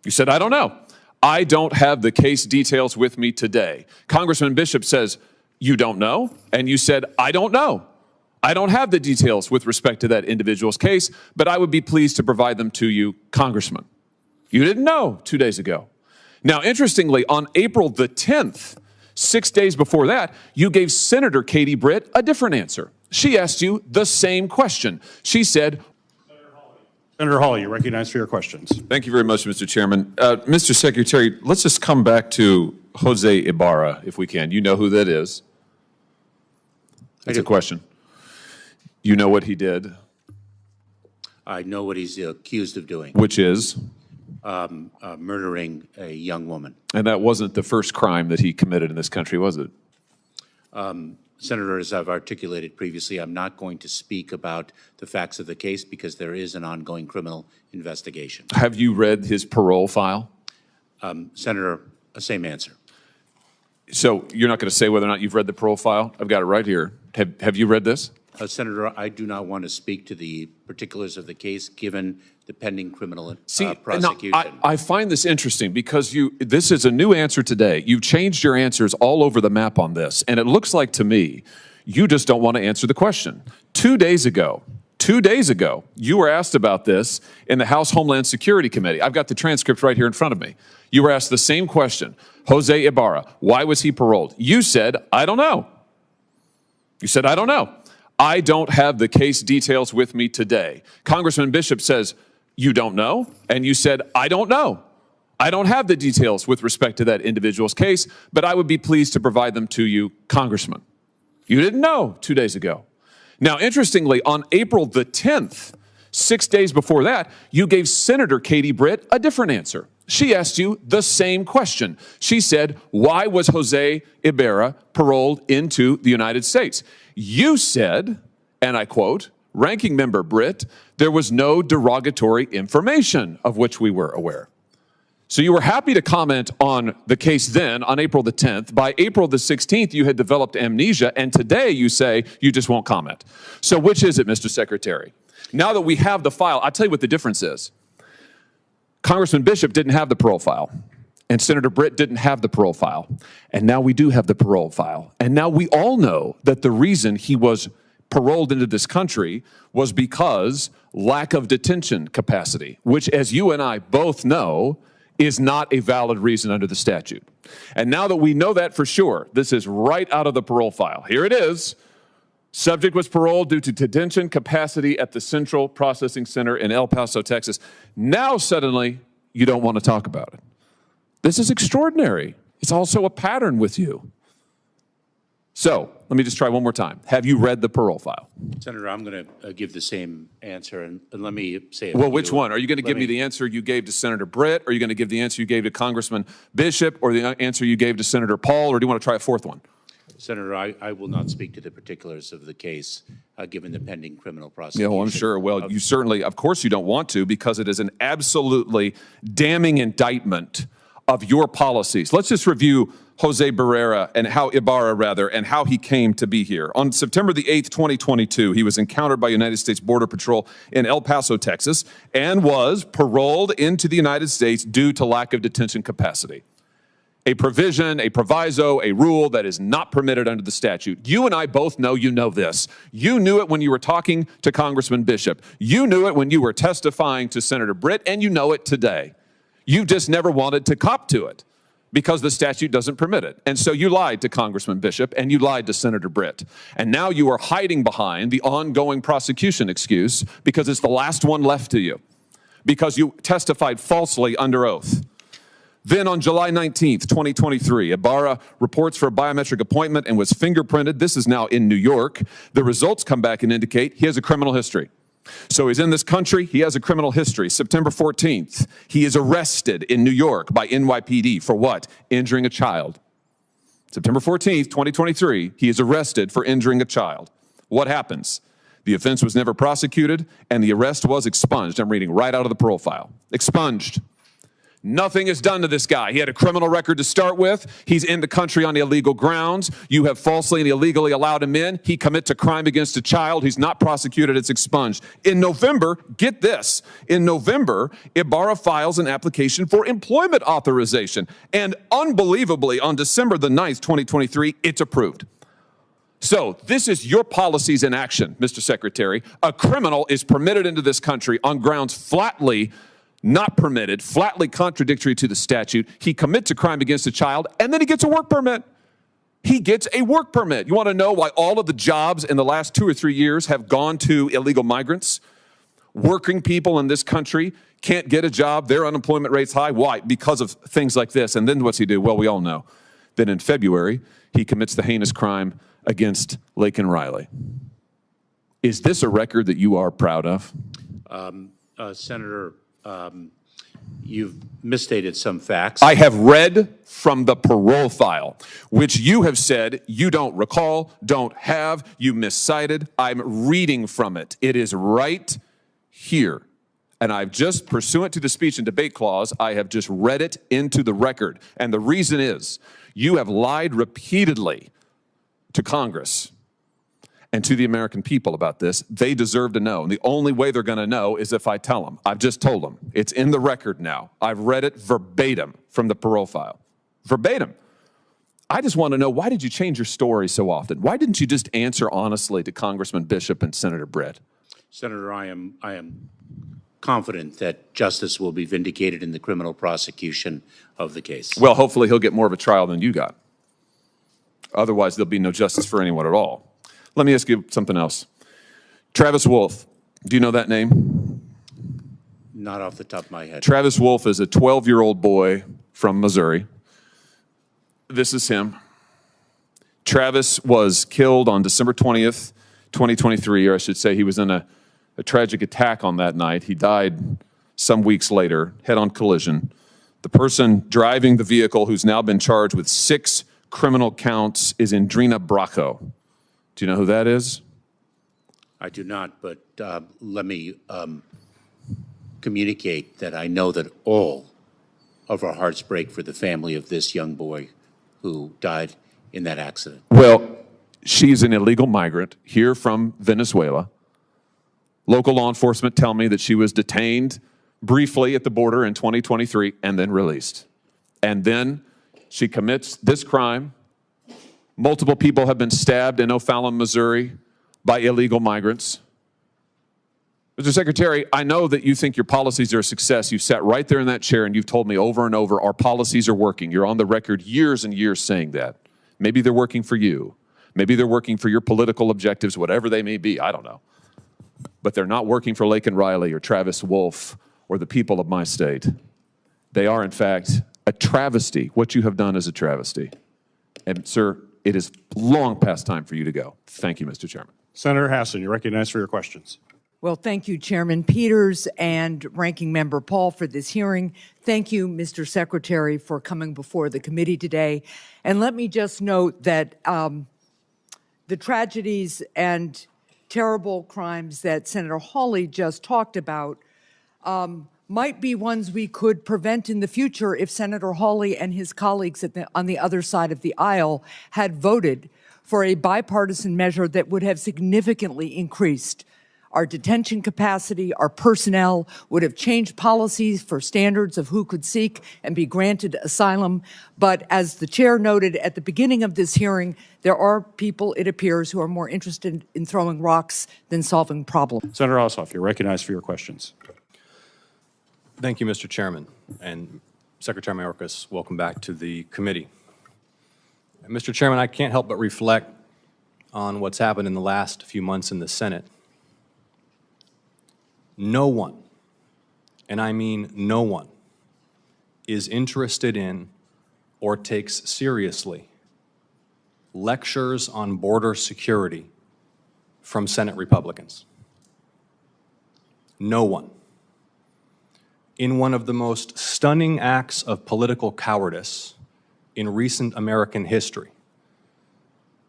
You said, I don't know. I don't have the case details with me today. Congressman Bishop says, you don't know? And you said, I don't know. I don't have the details with respect to that individual's case, but I would be pleased to provide them to you, Congressman. You didn't know 2 days ago. Now, interestingly, on April the 10th, 6 days before that, you gave Senator Katie Britt a different answer. She asked you the same question. She said, Senator Hawley, you're recognized for your questions. Thank you very much, Mr. Chairman. Mr. Secretary, let's just come back to Jose Ibarra, if we can. You know who that is. That's a question. You know what he did? I know what he's accused of doing. Which is? Murdering a young woman. And that wasn't the first crime that he committed in this country, was it? Senator, as I've articulated previously, I'm not going to speak about the facts of the case because there is an ongoing criminal investigation. Have you read his parole file? Senator, same answer. So you're not going to say whether or not you've read the parole file? I've got it right here. Have you read this? Senator, I do not want to speak to the particulars of the case given the pending criminal prosecution. No, I find this interesting because this is a new answer today. You've changed your answers all over the map on this, and it looks like to me you just don't want to answer the question. 2 days ago, you were asked about this in the House Homeland Security Committee. I've got the transcript right here in front of me. You were asked the same question. Jose Ibarra, why was he paroled? You said, I don't know. You said, I don't know. I don't have the case details with me today. Congressman Bishop says, you don't know? And you said, I don't know. I don't have the details with respect to that individual's case, but I would be pleased to provide them to you, Congressman. You didn't know 2 days ago. Now, interestingly, on April the 10th, 6 days before that, you gave Senator Katie Britt a different answer. She asked you the same question. She said, why was Jose Ibarra paroled into the United States? You said, and I quote, Ranking Member Britt, there was no derogatory information of which we were aware. So you were happy to comment on the case then, on April the 10th. By April the 16th, you had developed amnesia, and today you say you just won't comment. So which is it, Mr. Secretary? Now that we have the file, I'll tell you what the difference is. Congressman Bishop didn't have the parole file, and Senator Britt didn't have the parole file, and now we do have the parole file. And now we all know that the reason he was paroled into this country was because lack of detention capacity, which, as you and I both know, is not a valid reason under the statute. And now that we know that for sure, this is right out of the parole file. Here it is. Subject was paroled due to detention capacity at the Central Processing Center in El Paso, Texas. Now suddenly you don't want to talk about it. This is extraordinary. It's also a pattern with you. So let me just try one more time. Have you read the parole file? Senator, I'm going to give the same answer, and let me say well, which one? Are you going to give me the answer you gave to Senator Britt? Or are you going to give the answer you gave to Congressman Bishop? Or the answer you gave to Senator Paul? Or do you want to try a fourth one? Senator, I will not speak to the particulars of the case given the pending criminal prosecution. Yeah, well, I'm sure. Well, you certainly, of course you don't want to, because it is an absolutely damning indictment of your policies. Let's just review Jose Ibarra, and how he came to be here. On September the 8th, 2022, he was encountered by United States Border Patrol in El Paso, Texas, and was paroled into the United States due to lack of detention capacity. A provision, a proviso, a rule that is not permitted under the statute. You and I both know you know this. You knew it when you were talking to Congressman Bishop. You knew it when you were testifying to Senator Britt, and you know it today. You just never wanted to cop to it because the statute doesn't permit it. And so you lied to Congressman Bishop and you lied to Senator Britt. And now you are hiding behind the ongoing prosecution excuse because it's the last one left to you, because you testified falsely under oath. Then on July 19th, 2023, Ibarra reports for a biometric appointment and was fingerprinted. This is now in New York. The results come back and indicate he has a criminal history. So he's in this country, he has a criminal history. September 14th, he is arrested in New York by NYPD for what? Injuring a child. September 14th, 2023, he is arrested for injuring a child. What happens? The offense was never prosecuted and the arrest was expunged. I'm reading right out of the parole file. Expunged. Nothing is done to this guy. He had a criminal record to start with. He's in the country on illegal grounds. You have falsely and illegally allowed him in. He commits a crime against a child. He's not prosecuted. It's expunged. In November, get this, in November, Ibarra files an application for employment authorization. And unbelievably, on December the 9th, 2023, it's approved. So this is your policies in action, Mr. Secretary. A criminal is permitted into this country on grounds flatly not permitted, flatly contradictory to the statute. He commits a crime against a child, and then he gets a work permit. He gets a work permit. You want to know why all of the jobs in the last 2 or 3 years have gone to illegal migrants? Working people in this country can't get a job. Their unemployment rate's high. Why? Because of things like this. And then what's he do? Well, we all know. Then in February, he commits the heinous crime against Laken Riley. Is this a record that you are proud of? Senator, you've misstated some facts. I have read from the parole file, which you have said you don't recall, don't have, you miscited. I'm reading from it. It is right here. And I've just, pursuant to the speech and debate clause, I have just read it into the record. And the reason is, you have lied repeatedly to Congress and to the American people about this. They deserve to know. And the only way they're going to know is if I tell them. I've just told them. It's in the record now. I've read it verbatim from the parole file. Verbatim. I just want to know, why did you change your story so often? Why didn't you just answer honestly to Congressman Bishop and Senator Britt? Senator, I am confident that justice will be vindicated in the criminal prosecution of the case. Well, hopefully he'll get more of a trial than you got. Otherwise, there'll be no justice for anyone at all. Let me ask you something else. Travis Wolf, do you know that name? Not off the top of my head. Travis Wolf is a 12-year-old boy from Missouri. This is him. Travis was killed on December 20th, 2023, or I should say he was in a tragic attack on that night. He died some weeks later, head-on collision. The person driving the vehicle, who's now been charged with 6 criminal counts, is Indrina Bracco. Do you know who that is? I do not, but let me communicate that I know that all of our hearts break for the family of this young boy who died in that accident. Well, she's an illegal migrant here from Venezuela. Local law enforcement tell me that she was detained briefly at the border in 2023 and then released. And then she commits this crime. Multiple people have been stabbed in O'Fallon, Missouri by illegal migrants. Mr. Secretary, I know that you think your policies are a success. You've sat right there in that chair and you've told me over and over our policies are working. You're on the record years and years saying that. Maybe they're working for you. Maybe they're working for your political objectives, whatever they may be. I don't know. But they're not working for Laken Riley or Travis Wolf or the people of my state. They are, in fact, a travesty. What you have done is a travesty. And, sir, it is long past time for you to go. Thank you, Mr. Chairman. Senator Hassan, you're recognized for your questions. Well, thank you, Chairman Peters and Ranking Member Paul, for this hearing. Thank you, Mr. Secretary, for coming before the committee today. And let me just note that the tragedies and terrible crimes that Senator Hawley just talked about might be ones we could prevent in the future if Senator Hawley and his colleagues on the other side of the aisle had voted for a bipartisan measure that would have significantly increased our detention capacity, our personnel, would have changed policies for standards of who could seek and be granted asylum. But as the chair noted at the beginning of this hearing, there are people, it appears, who are more interested in throwing rocks than solving problems. Senator Ossoff, you're recognized for your questions. Thank you, Mr. Chairman. And Secretary Mayorkas, welcome back to the committee. And Mr. Chairman, I can't help but reflect on what's happened in the last few months in the Senate. No one, and I mean no one, is interested in or takes seriously lectures on border security from Senate Republicans. No one. In one of the most stunning acts of political cowardice in recent American history,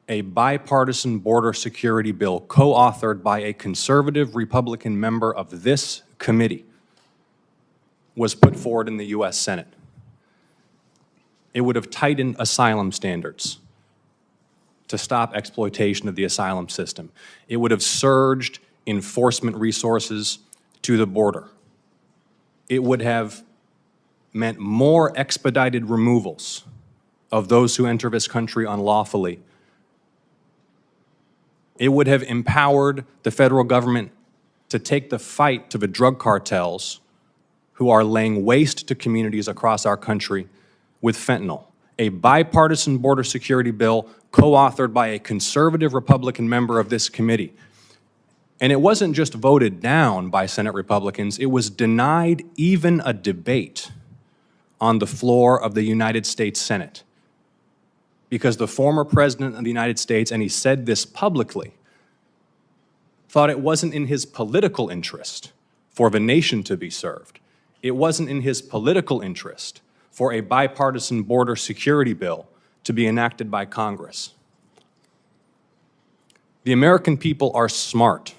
a bipartisan border security bill co-authored by a conservative Republican member of this committee was put forward in the U.S. Senate. It would have tightened asylum standards to stop exploitation of the asylum system. It would have surged enforcement resources to the border. It would have meant more expedited removals of those who enter this country unlawfully. It would have empowered the federal government to take the fight to the drug cartels who are laying waste to communities across our country with fentanyl. A bipartisan border security bill co-authored by a conservative Republican member of this committee. And it wasn't just voted down by Senate Republicans, it was denied even a debate on the floor of the United States Senate. Because the former president of the United States, and he said this publicly, thought it wasn't in his political interest for the nation to be served. It wasn't in his political interest for a bipartisan border security bill to be enacted by Congress. The American people are smart.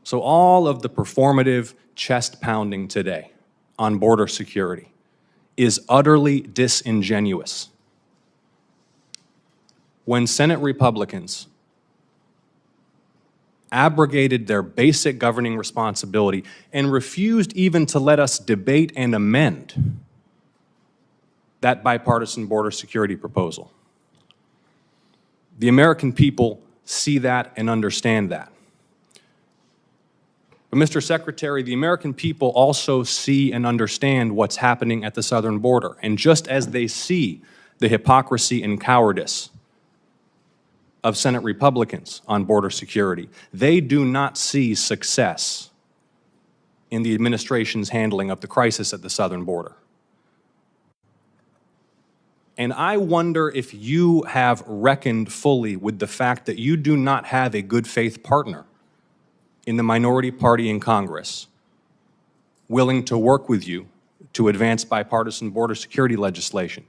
So all of the performative chest-pounding today on border security is utterly disingenuous. When Senate Republicans abrogated their basic governing responsibility and refused even to let us debate and amend that bipartisan border security proposal, the American people see that and understand that. But Mr. Secretary, the American people also see and understand what's happening at the southern border. And just as they see the hypocrisy and cowardice of Senate Republicans on border security, they do not see success in the administration's handling of the crisis at the southern border. And I wonder if you have reckoned fully with the fact that you do not have a good faith partner in the minority party in Congress willing to work with you to advance bipartisan border security legislation.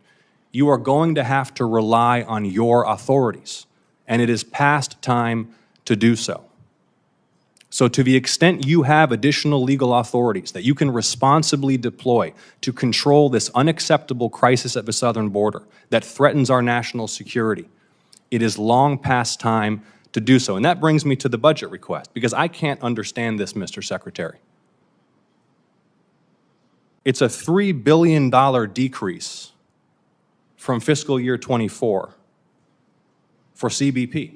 You are going to have to rely on your authorities, and it is past time to do so. So to the extent you have additional legal authorities that you can responsibly deploy to control this unacceptable crisis at the southern border that threatens our national security, it is long past time to do so. And that brings me to the budget request, because I can't understand this, Mr. Secretary. It's a $3 billion decrease from fiscal year 24 for CBP.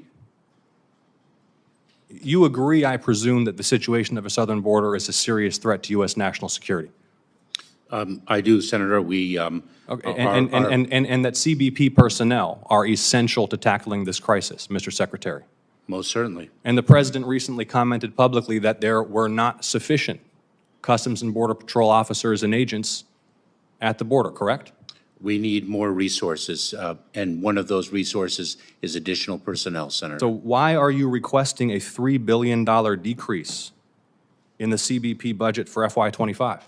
You agree, I presume, that the situation of the southern border is a serious threat to U.S. national security? I do, Senator. We and that CBP personnel are essential to tackling this crisis, Mr. Secretary. most certainly. And the President recently commented publicly that there were not sufficient Customs and Border Patrol officers and agents at the border, correct? We need more resources, and one of those resources is additional personnel, Senator. So why are you requesting a $3 billion decrease in the CBP budget for FY25?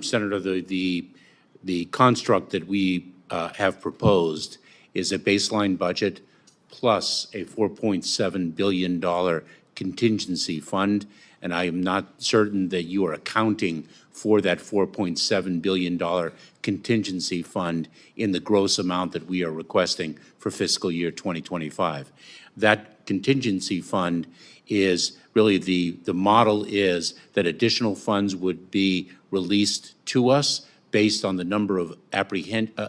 Senator, the construct that we have proposed is a baseline budget plus a $4.7 billion contingency fund, and I am not certain that you are accounting for that $4.7 billion contingency fund in the gross amount that we are requesting for fiscal year 2025. That contingency fund is really the model is that additional funds would be released to us based on the number of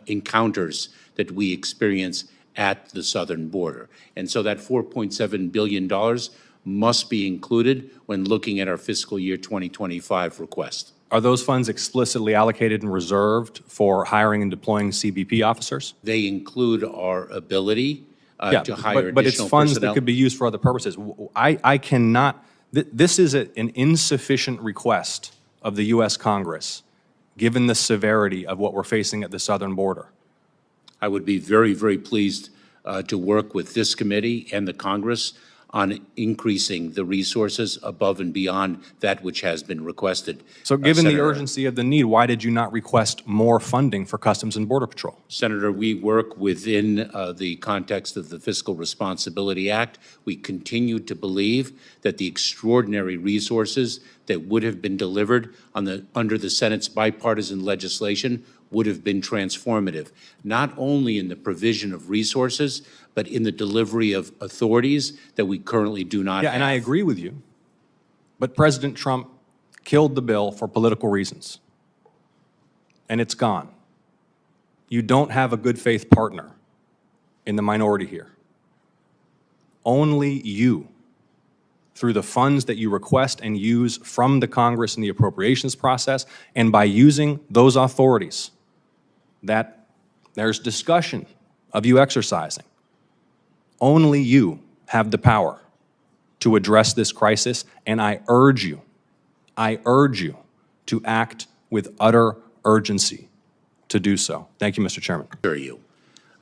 encounters that we experience at the southern border. And so that $4.7 billion must be included when looking at our fiscal year 2025 request. Are those funds explicitly allocated and reserved for hiring and deploying CBP officers? They include our ability to hire but it's additional funds personnel. that could be used for other purposes. I cannot, this is an insufficient request of the U.S. Congress, given the severity of what we're facing at the southern border. I would be very, very pleased to work with this committee and the Congress on increasing the resources above and beyond that which has been requested. So given the Senator, urgency of the need, why did you not request more funding for Customs and Border Patrol? Senator, we work within the context of the Fiscal Responsibility Act. We continue to believe that the extraordinary resources that would have been delivered under the Senate's bipartisan legislation would have been transformative, not only in the provision of resources, but in the delivery of authorities that we currently do not Yeah, have. and I agree with you. But President Trump killed the bill for political reasons. And it's gone. You don't have a good faith partner in the minority here. Only you, through the funds that you request and use from the Congress in the appropriations process, and by using those authorities that there's discussion of you exercising, only you have the power to address this crisis, and I urge you to act with utter urgency to do so. Thank you, Mr. Chairman. Assure you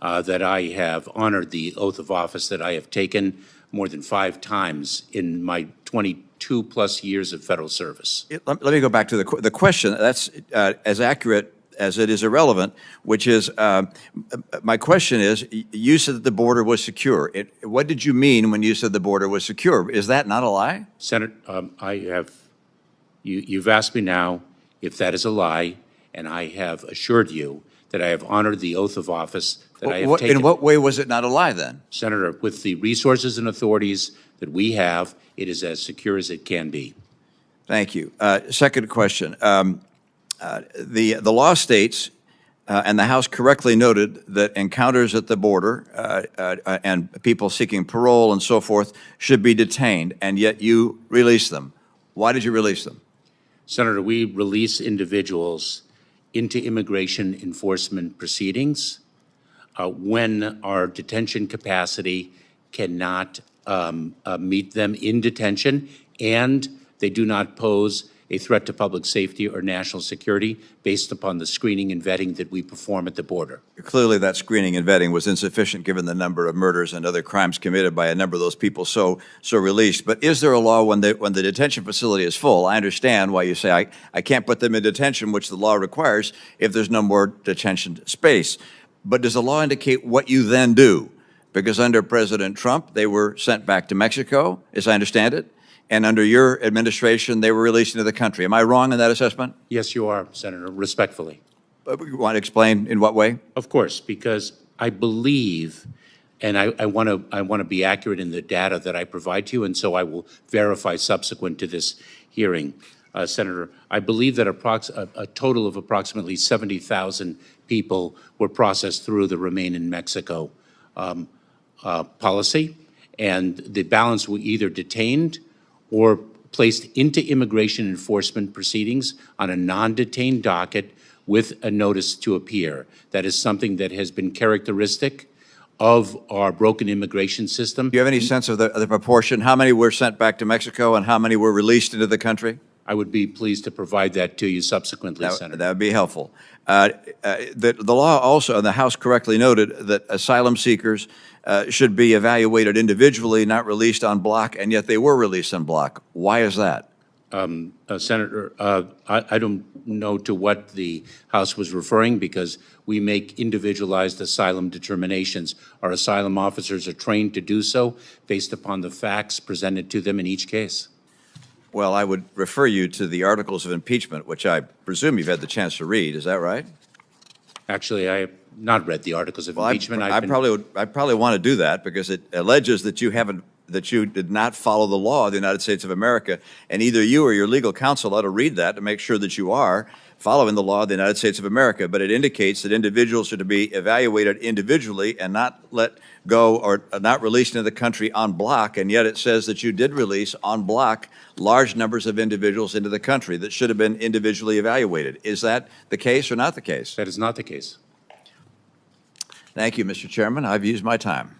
that I have honored the oath of office that I have taken more than 5 times in my 22-plus years of federal service. Let me go back to the question. That's as accurate as it is irrelevant, which is, my question is, you said that the border was secure. What did you mean when you said the border was secure? Is that not a lie? Senator, you've asked me now if that is a lie, and I have assured you that I have honored the oath of office that I have taken. In what way was it not a lie then? Senator, with the resources and authorities that we have, it is as secure as it can be. Thank you. Second question. The law states, and the House correctly noted, that encounters at the border and people seeking parole and so forth should be detained, and yet you release them. Why did you release them? Senator, we release individuals into immigration enforcement proceedings when our detention capacity cannot meet them in detention, and they do not pose a threat to public safety or national security based upon the screening and vetting that we perform at the border. Clearly that screening and vetting was insufficient given the number of murders and other crimes committed by a number of those people so released. But is there a law when the detention facility is full? I understand why you say I can't put them in detention, which the law requires, if there's no more detention space. But does the law indicate what you then do? Because under President Trump, they were sent back to Mexico, as I understand it. And under your administration, they were released into the country. Am I wrong in that assessment? Yes, you are, Senator, respectfully. You want to explain in what way? Of course, because I believe, and I want to be accurate in the data that I provide to you, and so I will verify subsequent to this hearing, Senator. I believe that a total of approximately 70,000 people were processed through the Remain in Mexico policy, and the balance were either detained or placed into immigration enforcement proceedings on a non-detained docket with a notice to appear. That is something that has been characteristic of our broken immigration system. Do you have any sense of the proportion? How many were sent back to Mexico and how many were released into the country? I would be pleased to provide that to you subsequently, Senator. That would be helpful. The law also, and the House correctly noted, that asylum seekers should be evaluated individually, not released en bloc, and yet they were released en bloc. Why is that? Senator, I don't know to what the House was referring, because we make individualized asylum determinations. Our asylum officers are trained to do so based upon the facts presented to them in each case. Well, I would refer you to the articles of impeachment, which I presume you've had the chance to read. Is that right? Actually, I have not read the articles of impeachment. I probably want to do that because it alleges that you did not follow the law of the United States of America, and either you or your legal counsel ought to read that to make sure that you are following the law of the United States of America. But it indicates that individuals are to be evaluated individually and not let go or not released into the country en bloc, and yet it says that you did release en bloc large numbers of individuals into the country that should have been individually evaluated. Is that the case or not the case? That is not the case. Thank you, Mr. Chairman. I've used my time.